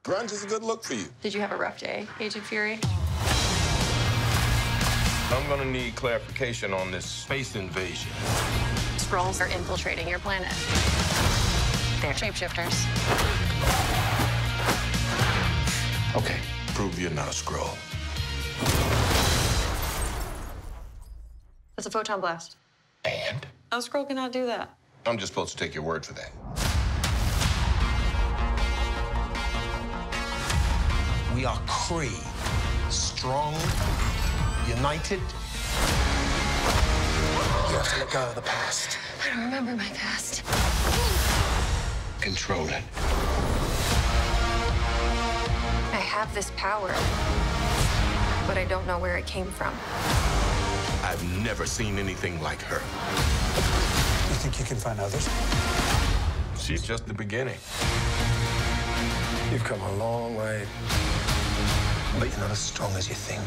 Grunge is a good look for you. Did you have a rough day, Agent Fury? I'm gonna need clarification on this space invasion. Skrulls are infiltrating your planet. They're shapeshifters. Okay, prove you're not a Skrull. That's a photon blast. And? A Skrull cannot do that. I'm just supposed to take your word for that. We are Kree. Strong, united. You have to let go of the past. I don't remember my past. Control it. I have this power, but I don't know where it came from. I've never seen anything like her. You think you can find others? She's just the beginning. You've come a long way, but you're not as strong as you think.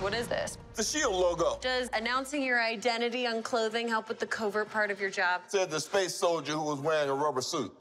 What is this? The SHIELD logo. Does announcing your identity on clothing help with the covert part of your job? Said the space soldier who was wearing a rubber suit.